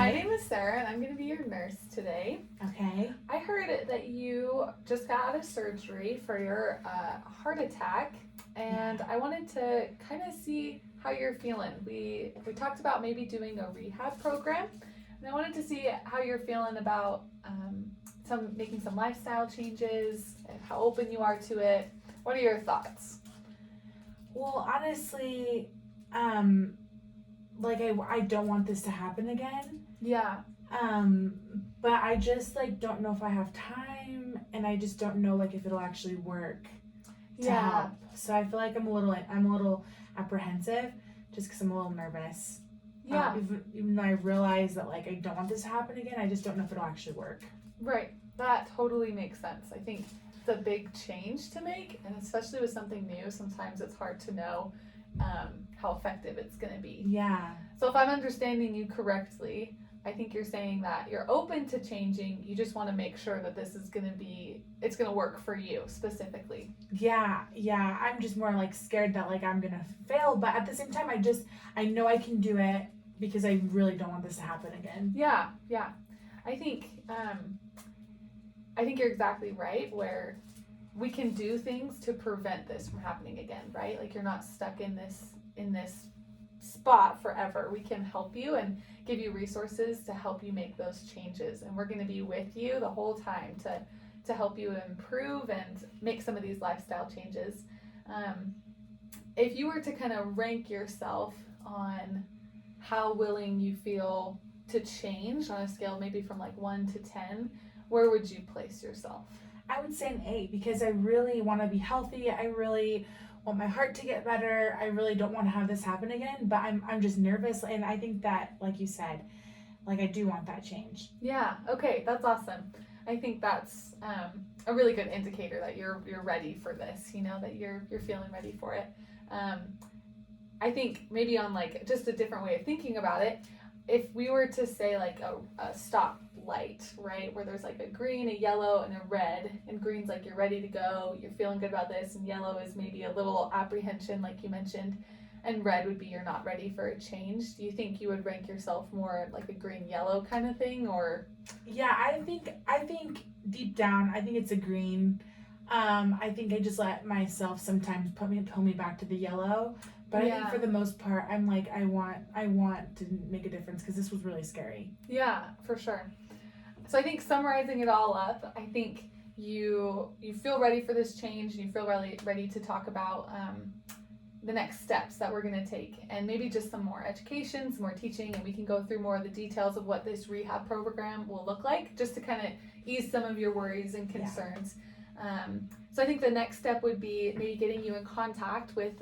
My name is Sarah, and I'm going to be your nurse today. Okay. I heard that you just got out of surgery for your heart attack, and I wanted to kind of see how you're feeling. We talked about maybe doing a rehab program, and I wanted to see how you're feeling about making some lifestyle changes and how open you are to it. What are your thoughts? Well, honestly, like I don't want this to happen again. Yeah. But I just like don't know if I have time, and I just don't know like if it'll actually work to help. So I feel like I'm a little apprehensive, just because I'm a little nervous. Yeah. Even though I realize that like I don't want this to happen again, I just don't know if it'll actually work. Right. That totally makes sense. I think it's a big change to make, and especially with something new, sometimes it's hard to know how effective it's going to be. Yeah. So if I'm understanding you correctly, I think you're saying that you're open to changing. You just want to make sure that this is going to work for you specifically. Yeah. I'm just more like scared that like I'm going to fail, but at the same time, I know I can do it because I really don't want this to happen again. Yeah. I think you're exactly right, where we can do things to prevent this from happening again, right? Like you're not stuck in this spot forever. We can help you and give you resources to help you make those changes, and we're going to be with you the whole time to help you improve and make some of these lifestyle changes. If you were to kind of rank yourself on how willing you feel to change on a scale maybe from like 1 to 10, where would you place yourself? I would say an 8 because I really want to be healthy. I really want my heart to get better. I really don't want to have this happen again, but I'm just nervous, and I think that, like you said, like I do want that change. Yeah. Okay, that's awesome. I think that's a really good indicator that you're ready for this. You know, that you're feeling ready for it. I think maybe on like just a different way of thinking about it, if we were to say like a stop light, right, where there's like a green, a yellow, and a red, and green's like you're ready to go, you're feeling good about this, and yellow is maybe a little apprehension like you mentioned, and red would be you're not ready for a change. Do you think you would rank yourself more like a green yellow kind of thing, or? Yeah, I think deep down I think it's a green. I think I just let myself sometimes pull me back to the yellow. But I think for the most part, I'm like, I want to make a difference because this was really scary. Yeah, for sure. So I think summarizing it all up, I think you feel ready for this change, and you feel ready to talk about the next steps that we're going to take, and maybe just some more education, some more teaching, and we can go through more of the details of what this rehab program will look like, just to kind of ease some of your worries and concerns. So I think the next step would be maybe getting you in contact with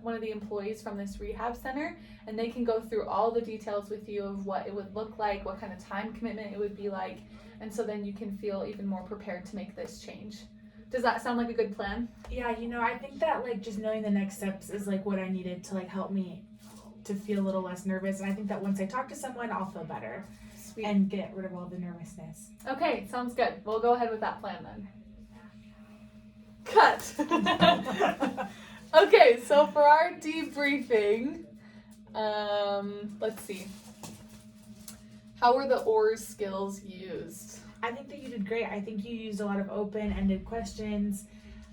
one of the employees from this rehab center, and they can go through all the details with you of what it would look like, what kind of time commitment it would be like, and so then you can feel even more prepared to make this change. Does that sound like a good plan? Yeah, I think that like just knowing the next steps is like what I needed to like help me to feel a little less nervous, and I think that once I talk to someone, I'll feel better. Sweet. And get rid of all the nervousness. Okay, sounds good. We'll go ahead with that plan then. Cut. Okay, so for our debriefing, let's see. How were the ORS skills used? I think that you did great. I think you used a lot of open-ended questions.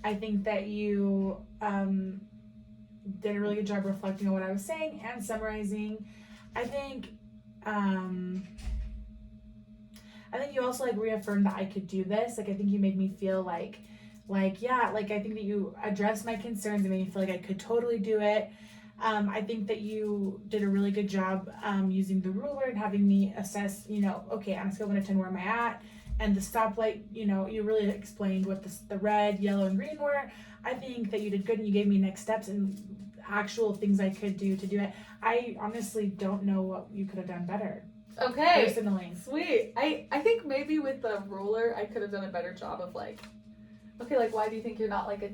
I think that you did a really good job reflecting on what I was saying and summarizing. I think you also like reaffirmed that I could do this. Like I think you made me feel like yeah, like I think that you addressed my concerns and made me feel like I could totally do it. I think that you did a really good job using the ruler and having me assess, okay, on a scale of 1 to 10, where am I at? And the stoplight, you really explained what the red, yellow, and green were. I think that you did good, and you gave me next steps and actual things I could do to do it. I honestly don't know what you could have done better. Okay. Personally. Sweet. I think maybe with the ruler, I could have done a better job of like, okay, like why do you think you're not like a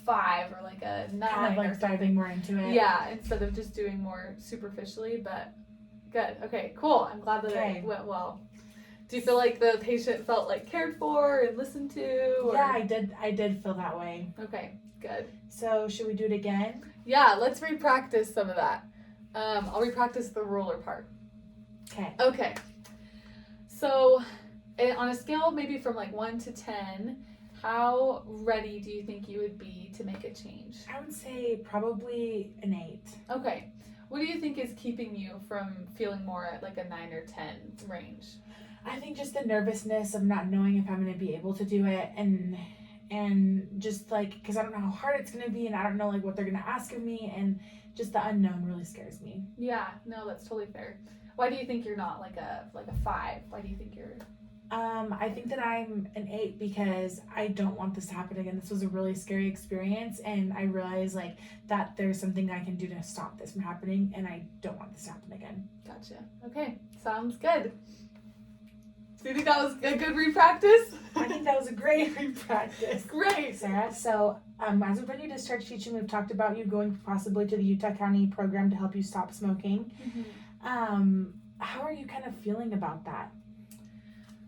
5 or like a 9? Kind of like diving more into it. Yeah, instead of just doing more superficially, but good. Okay, cool. I'm glad that it went well. Do you feel like the patient felt like cared for and listened to? Or? Yeah, I did feel that way. Okay, good. So should we do it again? Yeah, let's repractice some of that. I'll repractice the ruler part. Okay. So, on a scale maybe from like 1 to 10, how ready do you think you would be to make a change? I would say probably an 8. Okay. What do you think is keeping you from feeling more at like a 9 or 10 range? I think just the nervousness of not knowing if I'm going to be able to do it, and just like, because I don't know how hard it's going to be, and I don't know like what they're going to ask of me, and just the unknown really scares me. Yeah, no, that's totally fair. Why do you think you're not like a 5? Why do you think you're... I think that I'm an 8 because I don't want this to happen again. This was a really scary experience, and I realize like that there's something I can do to stop this from happening, and I don't want this to happen again. Gotcha. Okay, sounds good. Do you think that was a good repractice? I think that was a great repractice. Great. Sarah, so as we've done your discharge teaching, we've talked about you going possibly to the Utah County program to help you stop smoking. Mm-hmm. How are you kind of feeling about that?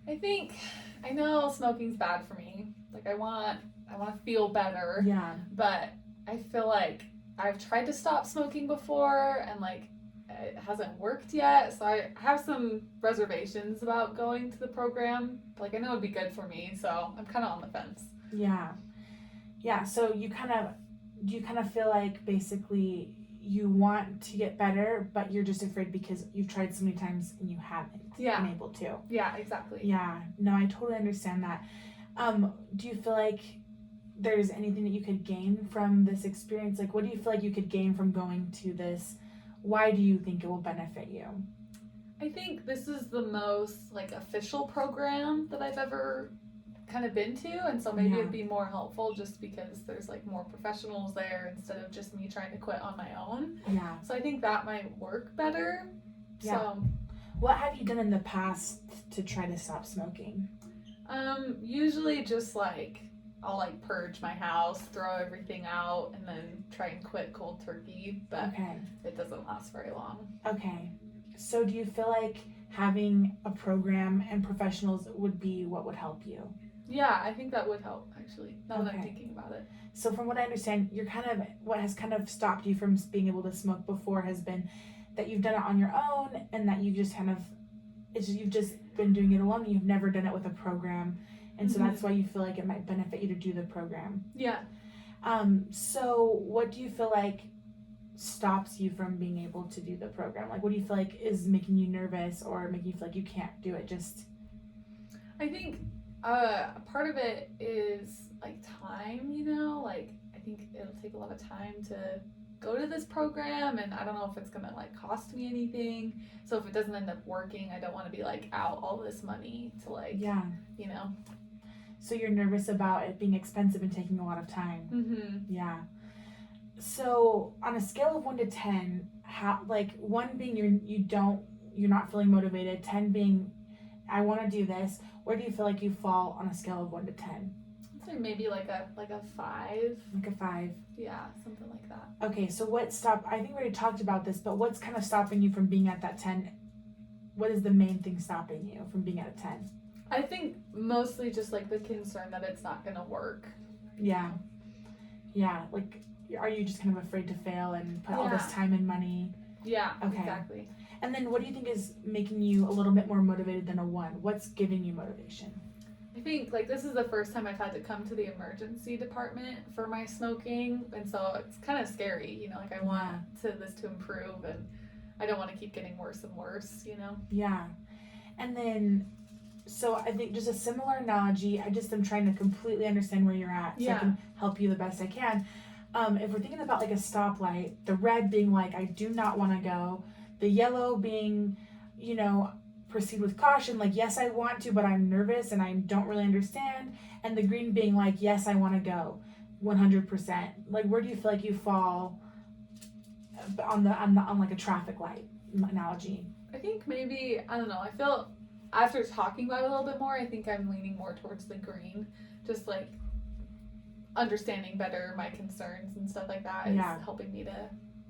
I know smoking's bad for me. Like I want to feel better. Yeah. But I feel like I've tried to stop smoking before and like it hasn't worked yet. So I have some reservations about going to the program. Like I know it'd be good for me, so I'm kind of on the fence. Yeah. Yeah, so do you kind of feel like basically you want to get better, but you're just afraid because you've tried so many times and you haven't been able to. Yeah, exactly. Yeah, no, I totally understand that. Do you feel like there's anything that you could gain from this experience? Like, what do you feel like you could gain from going to this? Why do you think it will benefit you? I think this is the most like official program that I've ever kind of been to, and so maybe it'd be more helpful just because there's like more professionals there instead of just me trying to quit on my own. Yeah. So I think that might work better. Yeah. So what have you done in the past to try to stop smoking? Usually just like I'll like purge my house, throw everything out, and then try and quit cold turkey, but it doesn't last very long. Okay. So do you feel like having a program and professionals would be what would help you? Yeah, I think that would help actually, now that I'm thinking about it. So from what I understand, what has kind of stopped you from being able to smoke before has been that you've done it on your own, and that you've just you've just been doing it alone, and you've never done it with a program, and so that's why you feel like it might benefit you to do the program. Yeah. So what do you feel like stops you from being able to do the program? Like, what do you feel like is making you nervous or making you feel like you can't do it? I think part of it is like time, like I think it'll take a lot of time to go to this program, and I don't know if it's gonna like cost me anything. So if it doesn't end up working, I don't want to be like out all this money to like, So you're nervous about it being expensive and taking a lot of time. Mm-hmm. Yeah. So on a scale of 1 to 10, how, like 1 being you're not feeling motivated, 10 being I want to do this, where do you feel like you fall on a scale of 1 to 10? I'd say maybe like a 5. Like a 5. Yeah, something like that. Okay, so I think we already talked about this, but what's kind of stopping you from being at that 10? What is the main thing stopping you from being at a 10? I think mostly just like the concern that it's not gonna work. Yeah. Yeah, like are you just kind of afraid to fail and put all this time and money? Yeah, exactly. And then what do you think is making you a little bit more motivated than a 1? What's giving you motivation? I think like this is the first time I've had to come to the emergency department for my smoking, and so it's kind of scary, like I want this to improve, and I don't want to keep getting worse and worse, Yeah. And then, so I think just a similar analogy, I'm trying to completely understand where you're at so I can help you the best I can. If we're thinking about like a stoplight, the red being like, I do not want to go, the yellow being, proceed with caution, like, yes, I want to, but I'm nervous and I don't really understand, and the green being like, yes, I want to go 100%. Like, where do you feel like you fall on like a traffic light analogy? I think maybe, I don't know, I feel after talking about it a little bit more, I think I'm leaning more towards the green, just like understanding better my concerns and stuff like that is helping me to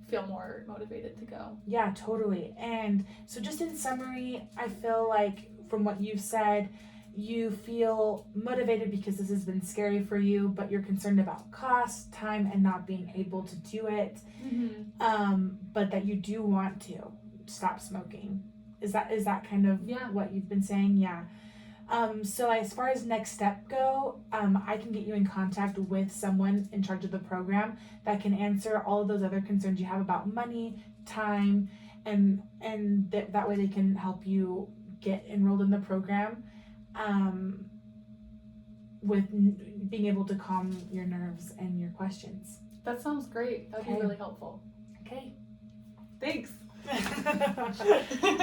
feel more motivated to go. Yeah, totally. And so just in summary, I feel like from what you've said, you feel motivated because this has been scary for you, but you're concerned about cost, time, and not being able to do it. But that you do want to stop smoking. Is that kind of Yeah. what you've been saying? Yeah. So as far as next step go, I can get you in contact with someone in charge of the program that can answer all of those other concerns you have about money, time, and that way they can help you get enrolled in the program, with being able to calm your nerves and your questions. That sounds great. That'd be Okay. really helpful. Okay. Thanks.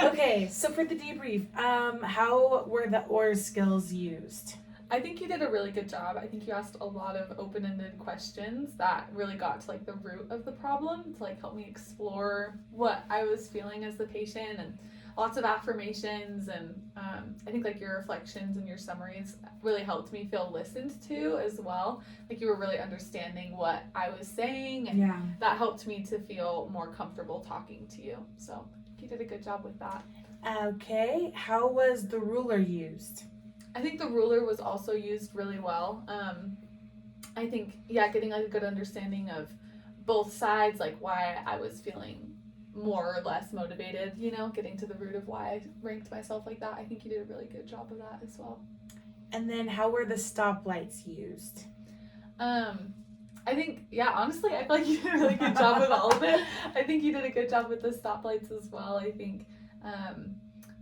Okay, so for the debrief, how were the OR skills used? I think you did a really good job. I think you asked a lot of open-ended questions that really got to like the root of the problem to like help me explore what I was feeling as the patient, and lots of affirmations, and I think like your reflections and your summaries really helped me feel listened to as well. Like you were really understanding what I was saying, and Yeah. that helped me to feel more comfortable talking to you. So you did a good job with that. Okay, how was the ruler used? I think the ruler was also used really well. I think, yeah, getting like a good understanding of both sides, like why I was feeling more or less motivated, you know, getting to the root of why I ranked myself like that. I think you did a really good job of that as well. And then how were the stoplights used? I think, yeah, honestly, I feel like you did a really good job with all of it. I think you did a good job with the stoplights as well. I think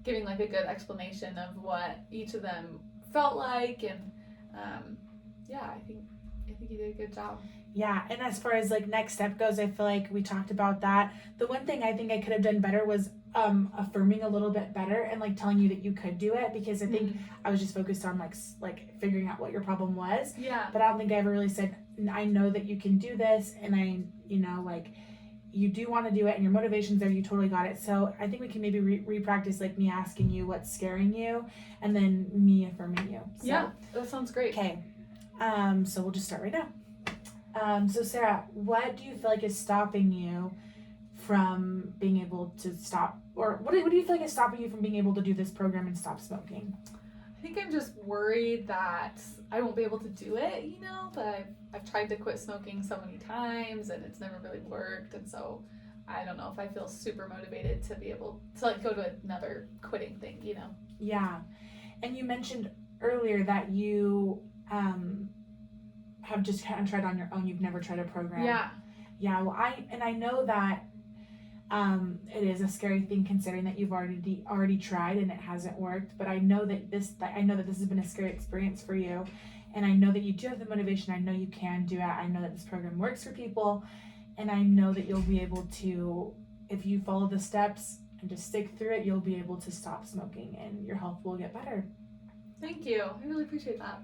giving like a good explanation of what each of them felt like, and yeah, I think you did a good job. Yeah, and as far as like next step goes, I feel like we talked about that. The one thing I think I could have done better was affirming a little bit better and like telling you that you could do it, because I think I was just focused on like figuring out what your problem was. Yeah. But I don't think I ever really said, I know that you can do this, and I, you know, like you do want to do it and your motivation's there, you totally got it. So I think we can maybe re-practice like me asking you what's scaring you and then me affirming you. So, yeah, that sounds great. Okay. So we'll just start right now. So Sarah, what do you feel like is stopping you from being able to stop, or what do you feel like is stopping you from being able to do this program and stop smoking? I think I'm just worried that I won't be able to do it, you know, that I've tried to quit smoking so many times and it's never really worked, and so I don't know if I feel super motivated to be able to like go to another quitting thing, you know. Yeah. And you mentioned earlier that you have just kind of tried on your own. You've never tried a program. Yeah. Yeah, well, I know that it is a scary thing considering that you've already tried and it hasn't worked. But I know that this has been a scary experience for you, and I know that you do have the motivation. I know you can do it. I know that this program works for people, and I know that you'll be able to, if you follow the steps and just stick through it, you'll be able to stop smoking and your health will get better. Thank you. I really appreciate that.